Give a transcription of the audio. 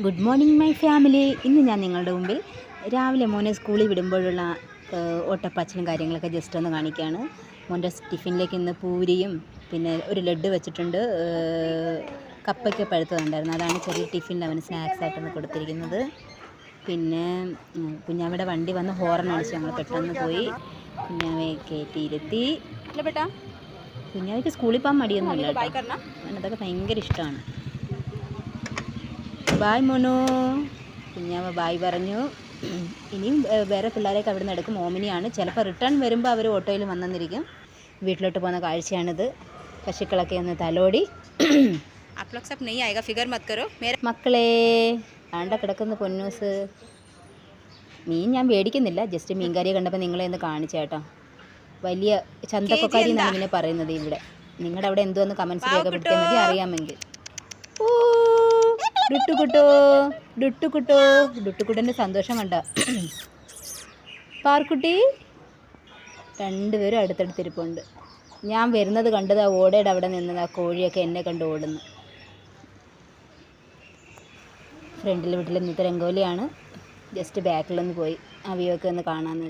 Good morning my family. ഇന്ന് ഞാൻ നിങ്ങളുടെ മുമ്പിൽ രാവിലെ മോനെ സ്കൂളിൽ വിടുമ്പോഴുള്ള ഓട്ടപ്പാച്ചിലും കാര്യങ്ങളൊക്കെ ജസ്റ്റ് ഒന്ന് കാണിക്കുകയാണ്. മോൻ്റെ ടിഫിനിലേക്ക് ഇന്ന് പൂരിയും പിന്നെ ഒരു ലഡ്ഡു വെച്ചിട്ടുണ്ട്, കപ്പയ്ക്ക് പഴുത്തതുണ്ടായിരുന്നു. അതാണ് ചെറിയ ടിഫിനിൽ അവന് സ്നാക്സ് ആയിട്ടൊന്ന് കൊടുത്തിരിക്കുന്നത്. പിന്നെ കുഞ്ഞാവയുടെ വണ്ടി വന്ന് ഹോറൻ അടിച്ച് ഞങ്ങൾ പെട്ടെന്ന് പോയി കുഞ്ഞാവയെ കയറ്റിയിരുത്തി. കുഞ്ഞാവയ്ക്ക് സ്കൂളിൽ പോകാൻ മടിയൊന്നുമില്ല കേട്ടോ, അതൊക്കെ ഭയങ്കര ഇഷ്ടമാണ്. ബായ് മോനു. കുഞ്ഞാവ ബായ് പറഞ്ഞു. ഇനിയും വേറെ പിള്ളേരെയൊക്കെ അവിടെ നിന്ന് എടുക്കും. ഓമിനിയാണ്. ചിലപ്പോൾ റിട്ടേൺ വരുമ്പോൾ അവർ ഓട്ടോയിൽ വന്നെന്നിരിക്കും. വീട്ടിലോട്ട് പോകുന്ന കാഴ്ചയാണിത്. പശുക്കളൊക്കെ ഒന്ന് തലോടി. മക്കളെ ആണ്ട കിടക്കുന്ന പൊന്നൂസ്. മീൻ ഞാൻ മേടിക്കുന്നില്ല, ജസ്റ്റ് മീൻ കറിയെ കണ്ടപ്പോൾ നിങ്ങളെ ഒന്ന് കാണിച്ചേട്ടോ. വലിയ ചന്തക്കൊക്കാരി എന്നാണ് ഇതിനെ പറയുന്നത് ഇവിടെ. നിങ്ങളുടെ അവിടെ എന്തുവെന്ന് കമൻസ് രേഖപ്പെടുത്തിയാൽ മതി, അറിയാമെങ്കിൽ. ഡുട്ടുകുട്ടോ ഡുട്ടുകുട്ടോ ഡുട്ടുകുട്ടൻ്റെ സന്തോഷം കണ്ട. പാർക്കുട്ടി രണ്ടുപേരും അടുത്തടുത്തിരിപ്പുണ്ട്. ഞാൻ വരുന്നത് കണ്ടത് ആ ഓടയുടെ അവിടെ നിന്നത്, ആ കോഴിയൊക്കെ എന്നെ കണ്ട് ഓടുന്നു. ഫ്രണ്ടിൽ വീട്ടിൽ ഇന്നത്തെ രംഗോലിയാണ്. ജസ്റ്റ് ബാക്കിലൊന്ന് പോയി ആ വ്യൂ ഒക്കെ ഒന്ന് കാണാമെന്ന്.